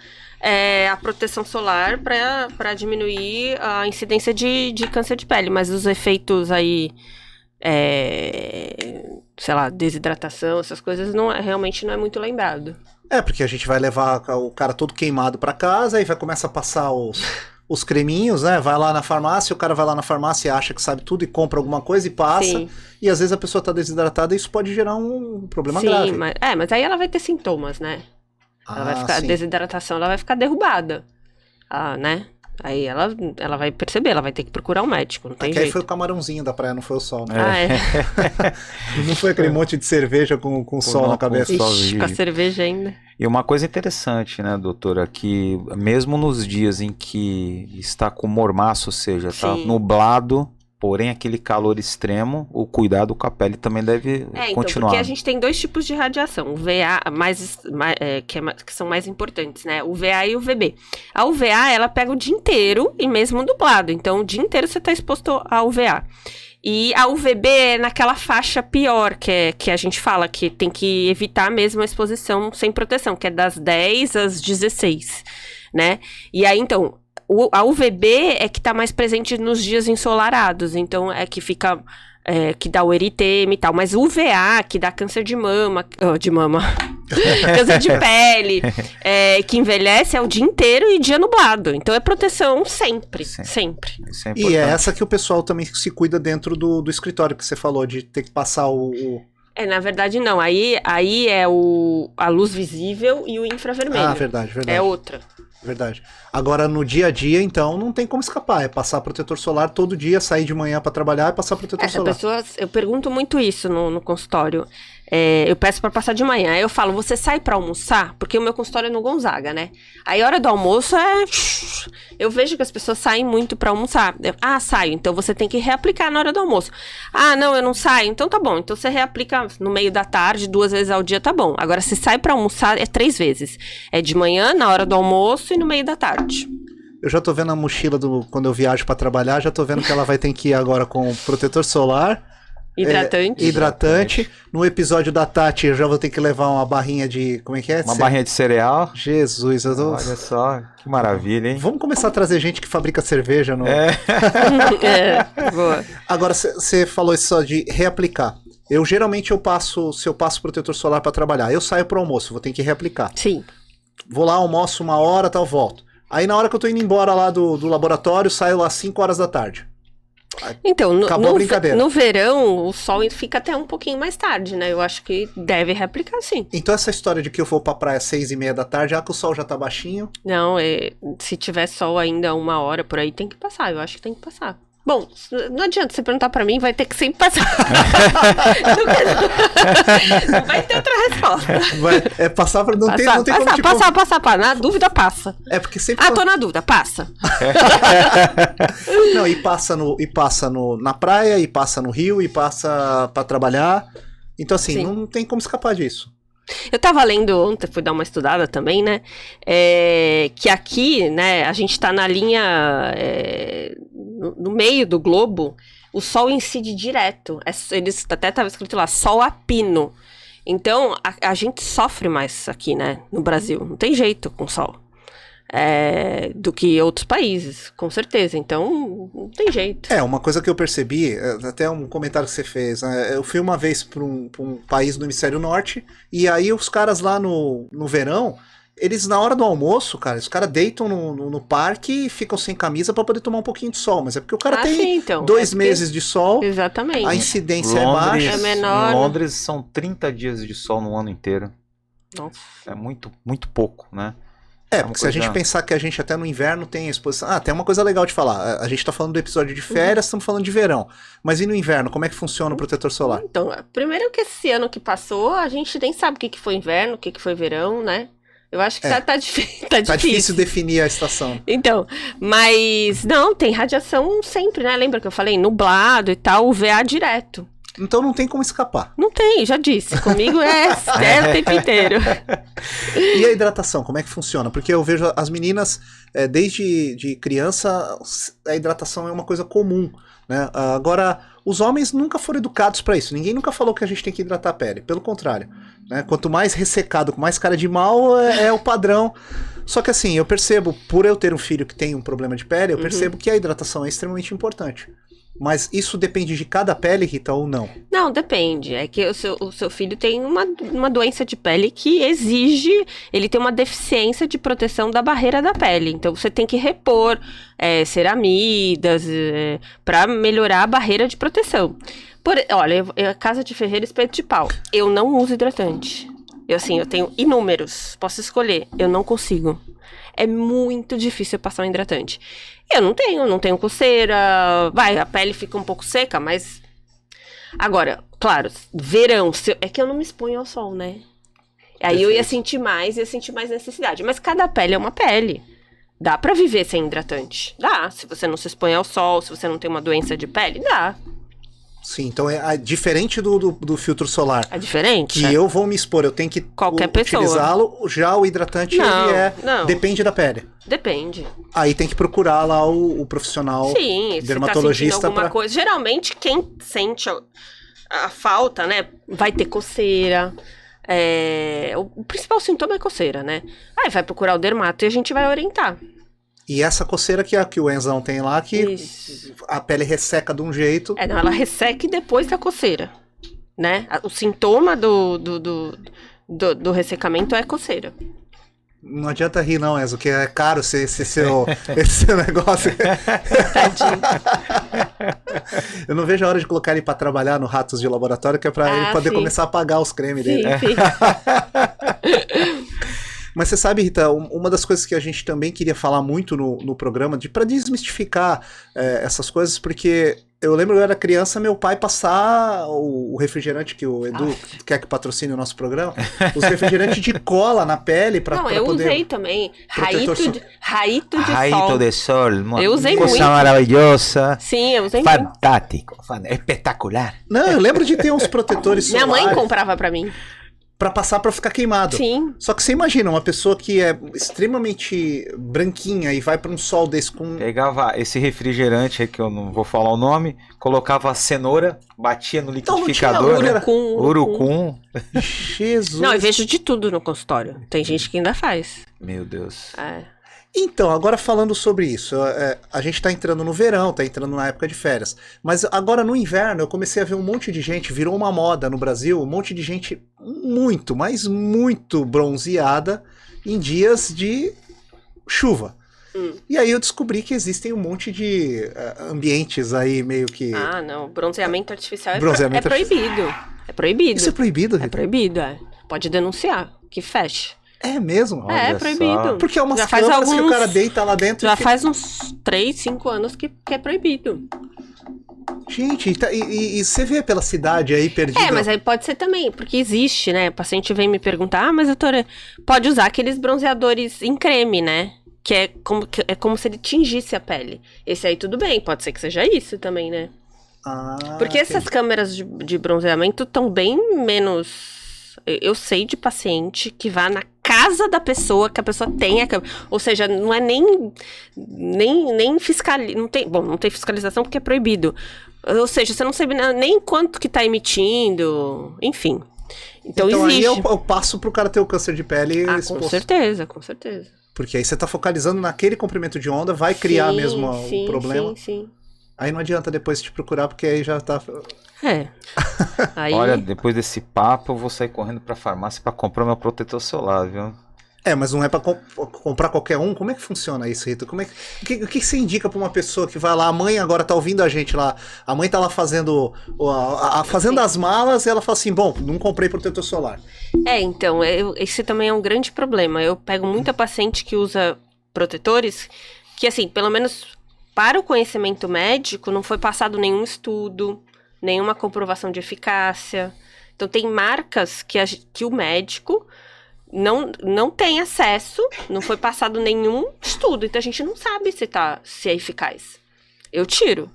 a proteção solar para diminuir a incidência de câncer de pele. Mas os efeitos aí... sei lá, desidratação, essas coisas, realmente não é muito lembrado. Porque a gente vai levar o cara todo queimado pra casa e vai começar a passar os creminhos, né? Vai lá na farmácia, o cara vai lá na farmácia e acha que sabe tudo e compra alguma coisa e passa. Sim. E às vezes a pessoa tá desidratada e isso pode gerar um problema grave. Sim, mas aí ela vai ter sintomas, né? Ela vai ficar, a desidratação, ela vai ficar derrubada, né? Aí ela vai perceber, ela vai ter que procurar um médico, não tem jeito. Aí foi o camarãozinho da praia, não foi o sol. Não foi aquele monte de cerveja com sol na cabeça. Ixi, com a cerveja ainda. E uma coisa interessante, né, doutora, que mesmo nos dias em que está com mormaço, ou seja, está nublado, porém aquele calor extremo, o cuidado com a pele também deve continuar. Porque a gente tem 2 tipos de radiação, o VA, que são mais importantes, né? O VA e o VB. A UVA, ela pega o dia inteiro e mesmo nublado, então o dia inteiro você está exposto à UVA. E a UVB é naquela faixa pior, que a gente fala que tem que evitar mesmo a exposição sem proteção, que é das 10 às 16, né? E aí, então... A UVB é que está mais presente nos dias ensolarados, então é que fica que dá o eritema e tal. Mas o UVA, que dá câncer de mama, câncer de pele, que envelhece é o dia inteiro e dia nublado. Então é proteção sempre. Sempre. Isso é E é importante. essa que o pessoal também se cuida dentro do escritório, que você falou, de ter que passar Na verdade, não. Aí é a luz visível e o infravermelho. Ah, verdade. É outra. Verdade. Agora, no dia a dia, então, não tem como escapar. É passar protetor solar todo dia, sair de manhã pra trabalhar e passar protetor solar. Eu pergunto muito isso no consultório. Eu peço pra passar de manhã. Aí eu falo, você sai pra almoçar? Porque o meu consultório é no Gonzaga, né? Aí a hora do almoço eu vejo que as pessoas saem muito pra almoçar. Saio. Então você tem que reaplicar na hora do almoço. Não, eu não saio. Então tá bom. Então você reaplica no meio da tarde, 2 vezes ao dia, tá bom. Agora, se sai pra almoçar, é 3 vezes. É de manhã, na hora do almoço e no meio da tarde. Eu já tô vendo a mochila quando eu viajo pra trabalhar, já tô vendo que ela vai ter que ir agora com protetor solar. Hidratante. No episódio da Tati, eu já vou ter que levar uma barrinha de... Como é que é? Uma barrinha de cereal. Jesus, eu tô... Olha só, que maravilha, hein? Vamos começar a trazer gente que fabrica cerveja no... Boa. Agora, você falou isso só de reaplicar. Se eu passo protetor solar pra trabalhar, eu saio pro almoço, vou ter que reaplicar. Sim. Vou lá, almoço 1 hora, tal, volto. Aí na hora que eu tô indo embora lá do laboratório, saio lá 5 horas da tarde. Então, Acabou a brincadeira. no verão, o sol fica até um pouquinho mais tarde, né? Eu acho que deve reaplicar, sim. Então essa história de que eu vou pra praia às 6:30 da tarde, que o sol já tá baixinho. Não, se tiver sol ainda 1 hora por aí, tem que passar. Eu acho que tem que passar. Bom, não adianta você perguntar pra mim, vai ter que sempre passar. Não vai ter outra resposta. Passar pra... Não tem como te... Passar. Na dúvida, passa. É porque sempre... Tô na dúvida, passa. Não, e passa na praia, e passa no rio, e passa pra trabalhar. Então assim, Sim. não tem como escapar disso. Eu tava lendo ontem, fui dar uma estudada também, né? Que aqui, né, a gente tá na linha... no meio do globo, o sol incide direto. Eles até tava escrito lá, sol a pino. Então, a gente sofre mais aqui, né, no Brasil. Não tem jeito com sol. Do que outros países, com certeza. Então, não tem jeito. Uma coisa que eu percebi, até um comentário que você fez, né? Eu fui uma vez para um país do hemisfério norte, e aí os caras lá no verão, eles na hora do almoço, cara, os caras deitam no parque e ficam sem camisa para poder tomar um pouquinho de sol, mas é porque o cara tem sim, então. 2 meses de sol, Exatamente. a incidência é baixa. É menor. Em Londres são 30 dias de sol no ano inteiro. Nossa. É muito, muito pouco, né? Porque se a gente pensar que a gente até no inverno tem a exposição... tem uma coisa legal de falar. A gente tá falando do episódio de férias, estamos falando de verão. Mas e no inverno, como é que funciona o protetor solar? Então, primeiro que esse ano que passou, a gente nem sabe o que foi inverno, o que foi verão, né? Eu acho que tá difícil. Tá difícil definir a estação. Então, mas não, tem radiação sempre, né? Lembra que eu falei? Nublado e tal, UVA direto. Então não tem como escapar. Não tem, já disse. Comigo é o tempo inteiro. E a hidratação, como é que funciona? Porque eu vejo as meninas, desde de criança, a hidratação é uma coisa comum, né? Agora, os homens nunca foram educados para isso. Ninguém nunca falou que a gente tem que hidratar a pele. Pelo contrário, né? Quanto mais ressecado, com mais cara de mal, é o padrão. Só que assim, eu percebo, por eu ter um filho que tem um problema de pele, eu percebo que a hidratação é extremamente importante. Mas isso depende de cada pele, Rita, ou não? Não, depende. É que o seu filho tem uma doença de pele que exige... Ele tem uma deficiência de proteção da barreira da pele. Então, você tem que repor ceramidas para melhorar a barreira de proteção. Olha, casa de ferreiro, espeto de pau. Eu não uso hidratante. Eu tenho inúmeros. Posso escolher. Eu não consigo. É muito difícil passar um hidratante. Eu não tenho coceira. A pele fica um pouco seca, mas... Agora, claro, verão, é que eu não me exponho ao sol, né? Aí eu ia sentir mais necessidade. Mas cada pele é uma pele. Dá pra viver sem hidratante. Dá. Se você não se expõe ao sol, se você não tem uma doença de pele, dá. Sim, então é diferente do filtro solar. É diferente? Que eu vou me expor, eu tenho que utilizá-lo. Já o hidratante, depende da pele. Depende. Aí tem que procurar lá o profissional dermatologista. Se tá alguma coisa. Geralmente, quem sente a falta, né, vai ter coceira. O principal sintoma é coceira, né? Aí vai procurar o dermato e a gente vai orientar. E essa coceira que o Enzão tem lá, que Isso. a pele resseca de um jeito. Não, ela resseca depois da coceira, né? O sintoma do ressecamento é coceira. Não adianta rir não, Enzo, que é caro esse seu negócio. Tadinho. Eu não vejo a hora de colocar ele pra trabalhar no Ratos de Laboratório, que é pra ele poder sim. começar a pagar os cremes dele. Sim. Mas você sabe, Rita, uma das coisas que a gente também queria falar muito no programa, para desmistificar essas coisas, porque eu lembro que eu era criança, meu pai passar o refrigerante que o Edu quer que patrocine o nosso programa, os refrigerantes de cola na pele para poder... Não, eu usei também. Raito de Raito sol. de sol. Eu usei coisa muito. maravilhosa. Sim, eu usei muito. Fantástico. Espetacular. Não, eu lembro de ter uns protetores Minha solares mãe comprava pra mim. para passar para ficar queimado. Sim. Só que você imagina, uma pessoa que é extremamente branquinha e vai para um sol desse com... Pegava esse refrigerante aí, que eu não vou falar o nome, colocava a cenoura, batia no liquidificador, né? Urucum. Jesus. Não, eu vejo de tudo no consultório. Tem gente que ainda faz. Meu Deus. Então, agora falando sobre isso, a gente tá entrando no verão, tá entrando na época de férias, mas agora no inverno eu comecei a ver um monte de gente, virou uma moda no Brasil, um monte de gente muito, mas muito bronzeada em dias de chuva. E aí eu descobri que existem um monte de ambientes aí meio que... Ah, não. Bronzeamento artificial Bronzeamento proibido. É proibido. Isso é proibido, É Rita? proibido, Pode denunciar, que feche. É mesmo? Olha É só. proibido. Porque é umas Já faz câmaras que o alguns- cara deita lá dentro Já e fica... faz uns 3, 5 anos que é proibido. Gente, e você vê pela cidade aí perdida... Mas aí pode ser também, porque existe, né? O paciente vem me perguntar, mas doutora, pode usar aqueles bronzeadores em creme, né? Que é como se ele tingisse a pele. Esse aí tudo bem, pode ser que seja isso também, né? Porque essas câmeras de bronzeamento estão bem menos... Eu sei de paciente que vá na casa da pessoa, que a pessoa tem a câmera. Ou seja, não é nem fiscalização. Não tem fiscalização porque é proibido. Ou seja, você não sabe nem quanto que tá emitindo. Enfim. Então existe. Aí eu passo pro cara ter o câncer de pele Com exposto. certeza, com certeza. Porque aí você tá focalizando naquele comprimento de onda, vai criar mesmo o problema. Sim. Aí não adianta depois te procurar, porque aí já tá... Aí... Olha, depois desse papo, eu vou sair correndo pra farmácia pra comprar meu protetor solar, viu? Mas não é pra comprar qualquer um? Como é que funciona isso, Rita? O que você indica pra uma pessoa que vai lá, a mãe agora tá ouvindo a gente lá, a mãe tá lá fazendo fazendo as malas e ela fala assim, bom, não comprei protetor solar. Então, esse também é um grande problema. Eu pego muita paciente que usa protetores que, assim, pelo menos para o conhecimento médico, não foi passado nenhum estudo, nenhuma comprovação de eficácia. Então, tem marcas que o médico não tem acesso, não foi passado nenhum estudo. Então, a gente não sabe se é eficaz. Eu tiro.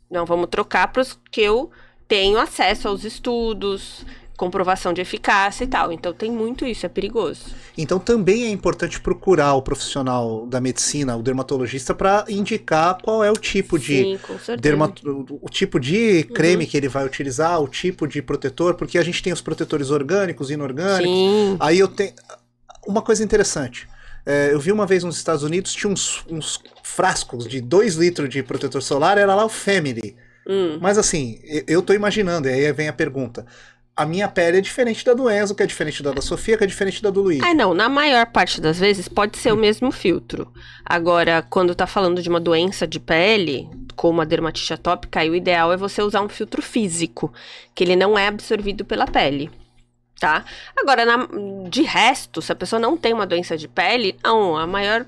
Não, vamos trocar para os que eu tenho acesso aos estudos, comprovação de eficácia e tal. Então, tem muito isso, é perigoso. Então, também é importante procurar o profissional da medicina, o dermatologista, para indicar qual é o tipo de... Sim, com certeza. O tipo de creme que ele vai utilizar, o tipo de protetor, porque a gente tem os protetores orgânicos, inorgânicos. Sim. Aí eu tenho... Uma coisa interessante. Eu vi uma vez nos Estados Unidos, tinha uns frascos de 2 litros de protetor solar, era lá o Family. Mas assim, eu tô imaginando, e aí vem a pergunta. A minha pele é diferente da do Enzo, que é diferente da Sofia, que é diferente da do Luiz. Não, na maior parte das vezes pode ser o mesmo filtro. Agora, quando tá falando de uma doença de pele, como a dermatite atópica, aí o ideal é você usar um filtro físico, que ele não é absorvido pela pele, tá? Agora, de resto, se a pessoa não tem uma doença de pele, não, a maior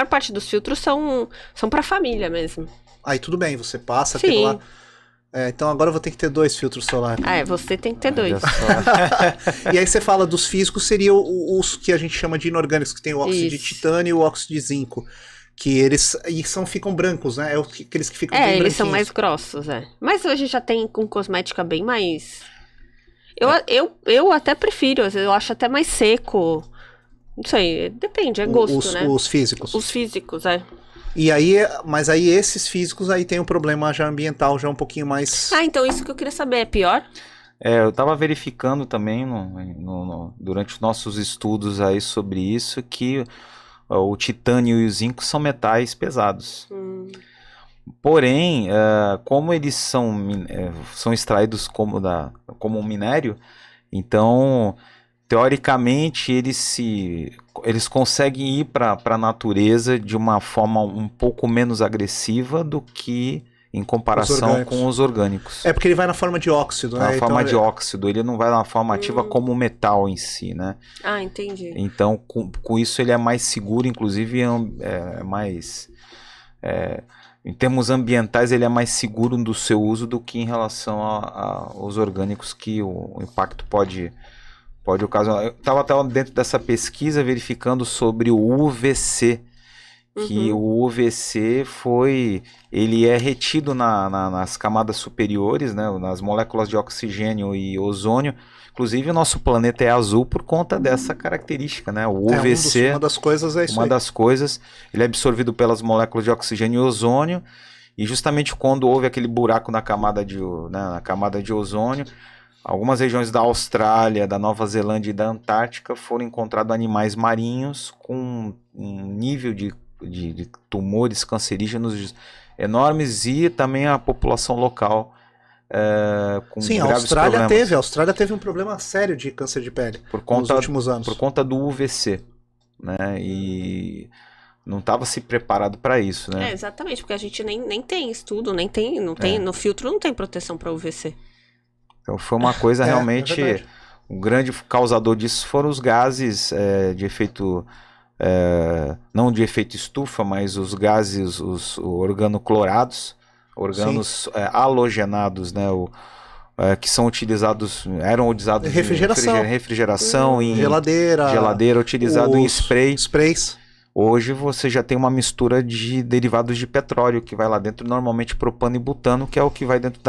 parte dos filtros são pra família mesmo. Aí tudo bem, você passa Sim. pelo lá. Então agora eu vou ter que ter 2 filtros solares. Você tem que ter 2. Olha só. E aí você fala dos físicos, seriam os que a gente chama de inorgânicos, que tem o óxido de Isso. titânio e o óxido de zinco. Que eles ficam brancos, né? Aqueles que ficam bem Eles são branquinhos. mais grossos, Mas hoje já tem com cosmética bem mais... Eu até prefiro, eu acho até mais seco. Não sei, depende, é gosto, né? Os físicos. Os físicos, E aí, mas aí esses físicos aí tem um problema já ambiental, já um pouquinho mais... então isso que eu queria saber, é pior? Eu tava verificando também durante os nossos estudos aí sobre isso, que o titânio e o zinco são metais pesados. Porém, como eles são extraídos como um minério, então, teoricamente, eles conseguem ir para a natureza de uma forma um pouco menos agressiva do que em comparação com os orgânicos. É porque ele vai na forma de óxido, né? Na forma de óxido, ele não vai na forma ativa como o metal em si, né? Ah, entendi. Então, com isso ele é mais seguro, inclusive em termos ambientais ele é mais seguro do seu uso do que em relação aos orgânicos, que o impacto pode ocasionar. Eu estava até dentro dessa pesquisa verificando sobre o UVC, que o UVC ele é retido nas camadas superiores, né, nas moléculas de oxigênio e ozônio. Inclusive o nosso planeta é azul por conta dessa característica, né? O UVC, uma das coisas é isso. Uma das coisas, ele é absorvido pelas moléculas de oxigênio e ozônio, e justamente quando houve aquele buraco na camada de ozônio, algumas regiões da Austrália, da Nova Zelândia e da Antártica foram encontrados animais marinhos com um nível de tumores cancerígenos enormes, e também a população local com graves problemas. A Austrália teve um problema sério de câncer de pele nos últimos anos. Por conta do UVC, né? E não estava se preparado para isso, né? Exatamente, porque a gente nem tem estudo, no filtro não tem proteção para UVC. Então foi uma coisa realmente... O grande causador disso foram os gases de efeito... não de efeito estufa, mas os gases, os organoclorados, halogenados, né? Que são eram utilizados em refrigeração, em geladeira, utilizado em sprays. Hoje você já tem uma mistura de derivados de petróleo que vai lá dentro, normalmente propano e butano, que é o que vai dentro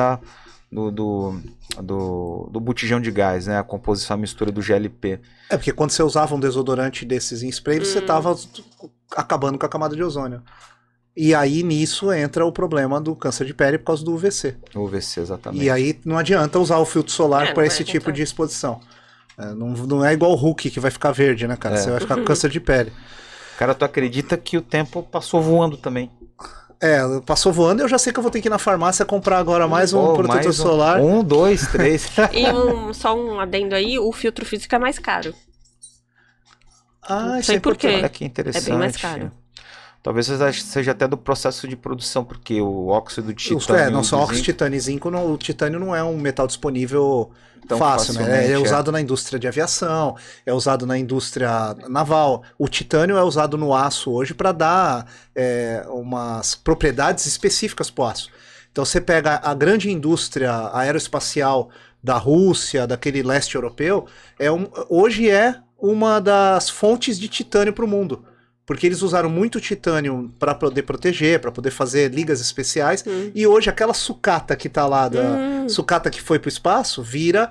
do botijão de gás, né? A composição, a mistura do GLP. Porque quando você usava um desodorante desses em spray, você estava acabando com a camada de ozônio. E aí nisso entra o problema do câncer de pele por causa do UVC. O UVC, exatamente. E aí não adianta usar o filtro solar para esse tipo de exposição. Não é igual o Hulk que vai ficar verde, né, cara? Você vai ficar com câncer de pele. Cara, tu acredita que o tempo passou voando também? Passou voando, eu já sei que eu vou ter que ir na farmácia comprar agora mais um protetor solar. 1, 2, 3. E só um adendo aí, o filtro físico é mais caro. Não sei por quê. Olha que interessante. É bem mais caro. Talvez seja até do processo de produção, porque o óxido de titânio... Não só óxido de titânio e zinco, o titânio não é um metal disponível tão fácil, né? Ele é usado na indústria de aviação, é usado na indústria naval. O titânio é usado no aço hoje para dar umas propriedades específicas para o aço. Então você pega a grande indústria aeroespacial da Rússia, daquele leste europeu, hoje é uma das fontes de titânio para o mundo. Porque eles usaram muito titânio para poder proteger, para poder fazer ligas especiais. E hoje aquela sucata que tá lá, sucata que foi pro espaço, vira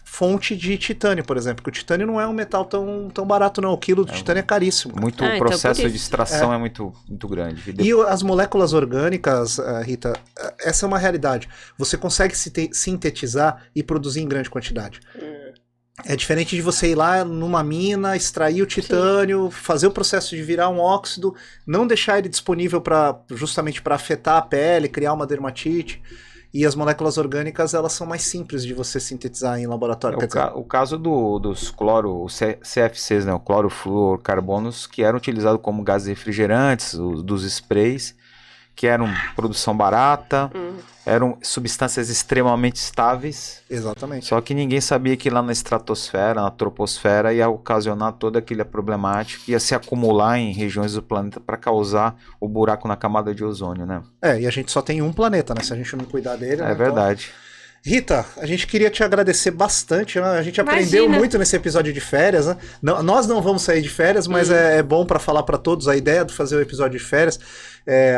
fonte de titânio, por exemplo. Porque o titânio não é um metal tão barato, não. O quilo de titânio é caríssimo. O processo de extração é muito, muito grande. E as moléculas orgânicas, Rita, essa é uma realidade. Você consegue sintetizar e produzir em grande quantidade. É diferente de você ir lá numa mina, extrair o titânio, fazer o processo de virar um óxido, não deixar ele disponível justamente para afetar a pele, criar uma dermatite. E as moléculas orgânicas, elas são mais simples de você sintetizar em laboratório. O caso dos CFCs, né, o clorofluorcarbonos, que eram utilizados como gases refrigerantes, dos sprays, que eram produção barata, eram substâncias extremamente estáveis. Exatamente. Só que ninguém sabia que lá na estratosfera, na troposfera, ia ocasionar toda aquela problemática, ia se acumular em regiões do planeta para causar o buraco na camada de ozônio, né? E a gente só tem um planeta, né? Se a gente não cuidar dele... É verdade. Rita, a gente queria te agradecer bastante, né? A gente aprendeu muito nesse episódio de férias, né? Nós não vamos sair de férias, mas é bom para falar para todos a ideia de fazer o episódio de férias.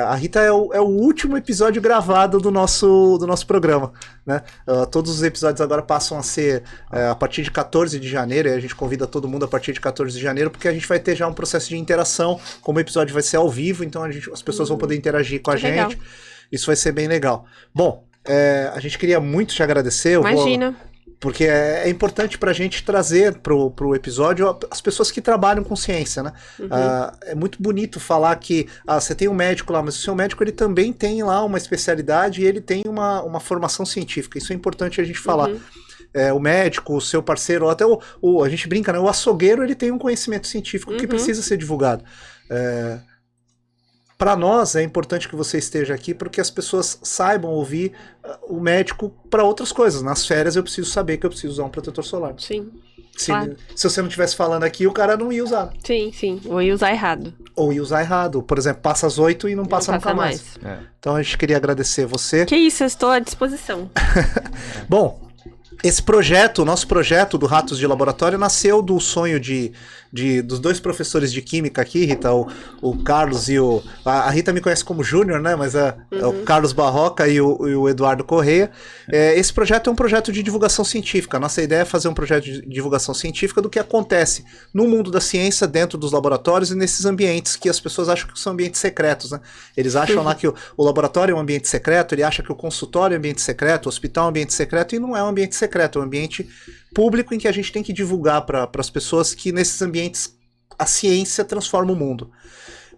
A Rita é o último episódio gravado do nosso programa, né? Todos os episódios agora passam a ser a partir de 14 de janeiro, e a gente convida todo mundo a partir de 14 de janeiro, porque a gente vai ter já um processo de interação, como o episódio vai ser ao vivo, então as pessoas vão poder interagir com a gente. Legal. Isso vai ser bem legal. Bom, a gente queria muito te agradecer. Imagina. Porque é importante para a gente trazer pro episódio as pessoas que trabalham com ciência, né? É muito bonito falar que você tem um médico lá, mas o seu médico ele também tem lá uma especialidade e ele tem uma formação científica. Isso é importante a gente falar. O médico, o seu parceiro, até a gente brinca, né? O açougueiro ele tem um conhecimento científico que precisa ser divulgado. Para nós é importante que você esteja aqui porque as pessoas saibam ouvir o médico para outras coisas. Nas férias eu preciso saber que eu preciso usar um protetor solar. Sim. Se você não estivesse falando aqui, o cara não ia usar. Sim. Ou ia usar errado. Ou ia usar errado. Por exemplo, passa às 8 e não passa nunca mais. Então a gente queria agradecer você. Que isso, eu estou à disposição. Bom, esse projeto, o nosso projeto do Ratos de Laboratório nasceu do sonho dos dois professores de química aqui, Rita, o Carlos e a Rita me conhece como Júnior, né, mas é o Carlos Barroca e o Eduardo Correia. Esse projeto é um projeto de divulgação científica. Nossa ideia é fazer um projeto de divulgação científica do que acontece no mundo da ciência, dentro dos laboratórios e nesses ambientes que as pessoas acham que são ambientes secretos, né? Eles acham lá que o laboratório é um ambiente secreto, ele acha que o consultório é um ambiente secreto, o hospital é um ambiente secreto, e não é um ambiente secreto, é um ambiente público em que a gente tem que divulgar para as pessoas que nesses ambientes a ciência transforma o mundo.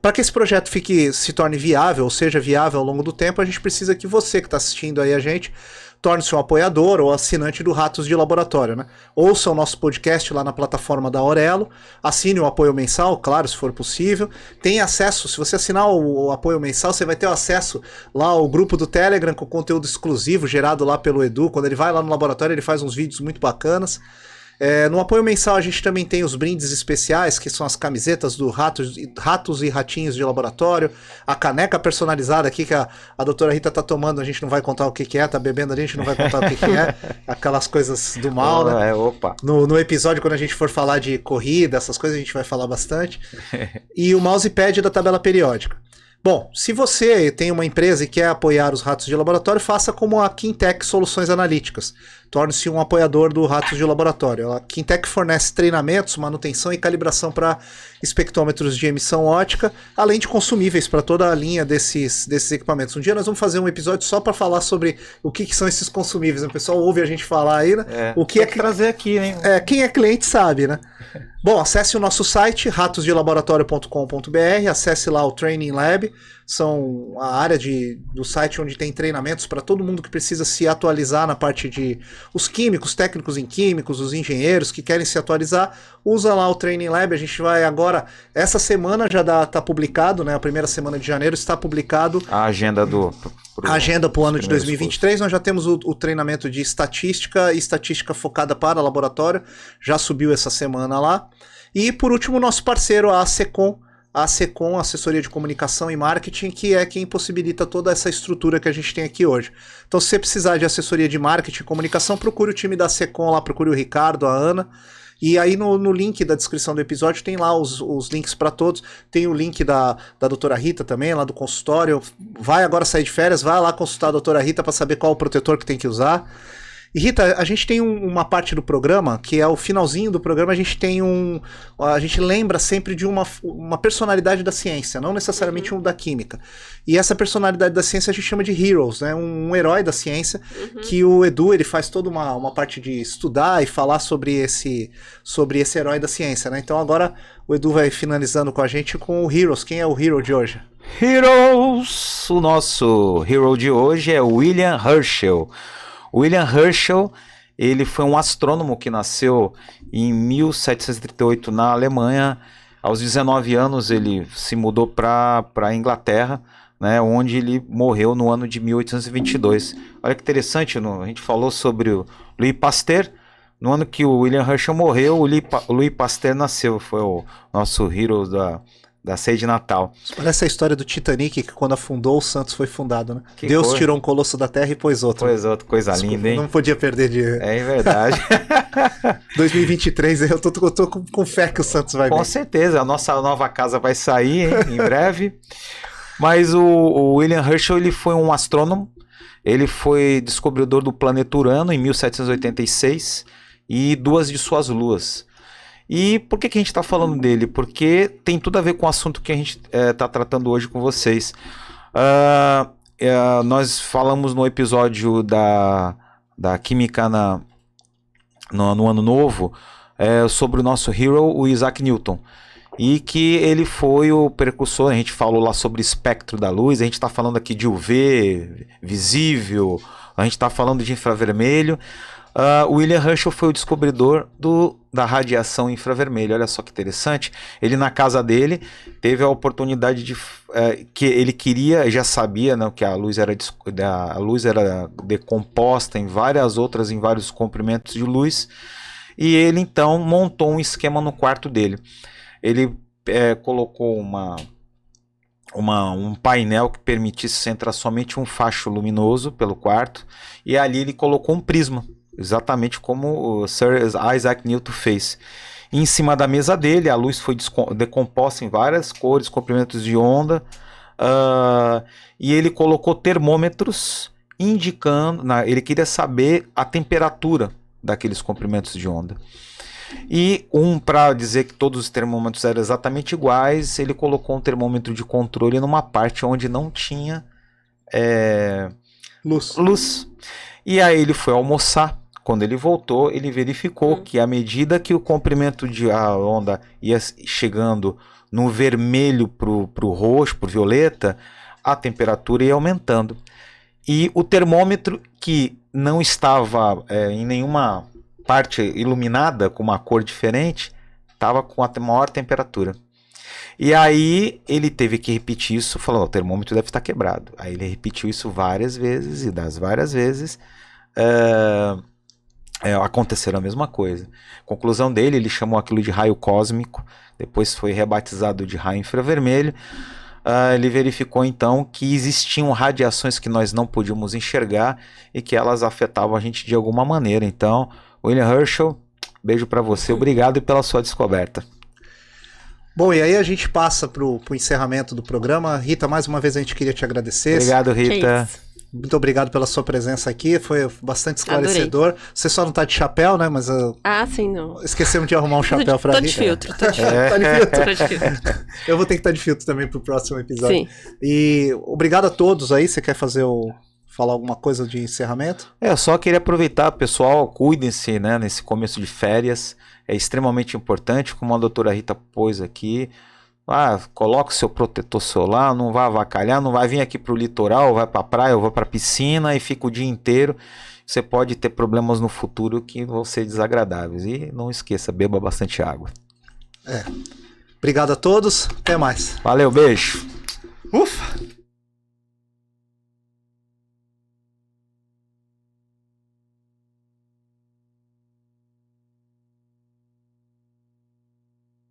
Para que esse projeto se torne viável, ou seja viável ao longo do tempo, a gente precisa que você que está assistindo aí a gente torne-se um apoiador ou assinante do Ratos de Laboratório, né? Ouça o nosso podcast lá na plataforma da Aurelo, assine o apoio mensal, claro, se for possível. Tem acesso, se você assinar o apoio mensal, você vai ter acesso lá ao grupo do Telegram com conteúdo exclusivo gerado lá pelo Edu. Quando ele vai lá no laboratório, ele faz uns vídeos muito bacanas. No apoio mensal a gente também tem os brindes especiais, que são as camisetas do Ratos e Ratinhos de Laboratório, a caneca personalizada aqui que a doutora Rita tá tomando, a gente não vai contar o que é, tá bebendo, a gente não vai contar o que é, aquelas coisas do mal, né? Opa. No episódio, quando a gente for falar de corrida, essas coisas, a gente vai falar bastante. E o mousepad da tabela periódica. Bom, se você tem uma empresa e quer apoiar os Ratos de Laboratório, faça como a Quintec Soluções Analíticas. Torne-se um apoiador do Ratos de Laboratório. A Quintec fornece treinamentos, manutenção e calibração para espectrômetros de emissão ótica, além de consumíveis para toda a linha desses equipamentos. Um dia nós vamos fazer um episódio só para falar sobre o que são esses consumíveis. O pessoal ouve a gente falar aí, né? O que é que trazer aqui, hein? Quem é cliente sabe, né? Bom, acesse o nosso site, ratosdelaboratorio.com.br, acesse lá o Training Lab, são a área do site onde tem treinamentos para todo mundo que precisa se atualizar na parte de os químicos, técnicos em químicos, os engenheiros que querem se atualizar, usa lá o Training Lab. A gente vai agora, essa semana já tá publicado, né? A primeira semana de janeiro está publicado a agenda a agenda para o ano de 2023, cursos. Nós já temos o treinamento de estatística e estatística focada para laboratório, já subiu essa semana lá. E por último, o nosso parceiro, a Secom, assessoria de comunicação e marketing, que é quem possibilita toda essa estrutura que a gente tem aqui hoje. Então, se você precisar de assessoria de marketing e comunicação, procure o time da Secom lá, procure o Ricardo, a Ana. E aí no link da descrição do episódio tem lá os links para todos. Tem o link da doutora Rita também, lá do consultório. Vai agora sair de férias, vai lá consultar a doutora Rita para saber qual o protetor que tem que usar. E Rita, a gente tem uma parte do programa, que é o finalzinho do programa, a gente lembra sempre de uma personalidade da ciência, não necessariamente um da química. E essa personalidade da ciência a gente chama de heroes, né? Um herói da ciência, que o Edu ele faz toda uma parte de estudar e falar sobre esse herói da ciência, né? Então agora o Edu vai finalizando com a gente com o Heroes. Quem é o hero de hoje? Heroes! O nosso hero de hoje é William Herschel. William Herschel, ele foi um astrônomo que nasceu em 1738 na Alemanha. Aos 19 anos ele se mudou para a Inglaterra, né, onde ele morreu no ano de 1822. Olha que interessante, a gente falou sobre o Louis Pasteur. No ano que o William Herschel morreu, o Louis Pasteur nasceu. Foi o nosso hero da ceia de Natal. Isso parece a história do Titanic, que quando afundou, o Santos foi fundado, né? Deus tirou um colosso da terra e pôs outro. Coisa linda, hein? Não podia perder de... É verdade. 2023, eu tô com fé que o Santos vai Com bem. certeza, a nossa nova casa vai sair, hein, em breve. Mas o William Herschel, ele foi um astrônomo, ele foi descobridor do planeta Urano em 1786 e 2 de suas luas. E por que a gente está falando dele? Porque tem tudo a ver com o assunto que a gente está tratando hoje com vocês. Nós falamos no episódio da química no ano novo, sobre o nosso hero, o Isaac Newton. E que ele foi o precursor, a gente falou lá sobre espectro da luz, a gente está falando aqui de UV, visível, a gente está falando de infravermelho. William Herschel foi o descobridor da radiação infravermelha. Olha só que interessante. Ele, na casa dele, teve a oportunidade de que ele queria, já sabia, né, que a luz era decomposta em vários comprimentos de luz, e ele então montou um esquema no quarto dele. Ele colocou um painel que permitisse entrar somente um facho luminoso pelo quarto, e ali ele colocou um prisma, exatamente como o Sir Isaac Newton fez. E em cima da mesa dele, a luz foi decomposta em várias cores, comprimentos de onda, e ele colocou termômetros indicando, ele queria saber a temperatura daqueles comprimentos de onda. E para dizer que todos os termômetros eram exatamente iguais, ele colocou um termômetro de controle numa parte onde não tinha luz. E aí ele foi almoçar. Quando ele voltou, ele verificou que à medida que o comprimento de a onda ia chegando no vermelho pro roxo, pro violeta, a temperatura ia aumentando. E o termômetro, que não estava em nenhuma parte iluminada com uma cor diferente, estava com a maior temperatura. E aí ele teve que repetir isso, falou, o termômetro deve estar quebrado. Aí ele repetiu isso várias vezes, e das várias vezes aconteceram a mesma coisa. Conclusão dele, ele chamou aquilo de raio cósmico, depois foi rebatizado de raio infravermelho. Ele verificou então que existiam radiações que nós não podíamos enxergar e que elas afetavam a gente de alguma maneira. Então, William Herschel, beijo para você, obrigado pela sua descoberta. Bom, e aí a gente passa pro encerramento do programa. Rita, mais uma vez a gente queria te agradecer. Obrigado, Rita. Muito obrigado pela sua presença aqui, foi bastante esclarecedor. Adorei. Você só não tá de chapéu, né? Mas sim, não. Esquecemos de arrumar um chapéu pra Rita. Tô de filtro. Tá de filtro. Eu vou ter que estar de filtro também pro próximo episódio. Sim. E obrigado a todos aí. Você quer falar alguma coisa de encerramento? Eu só queria aproveitar, pessoal, cuidem-se, né, nesse começo de férias. É extremamente importante, como a doutora Rita pôs aqui. Coloca o seu protetor solar, não vai avacalhar, não vai vir aqui para o litoral, vai para a praia, ou vai para a piscina e fica o dia inteiro. Você pode ter problemas no futuro que vão ser desagradáveis. E não esqueça, beba bastante água. Obrigado a todos, até mais. Valeu, beijo. Ufa!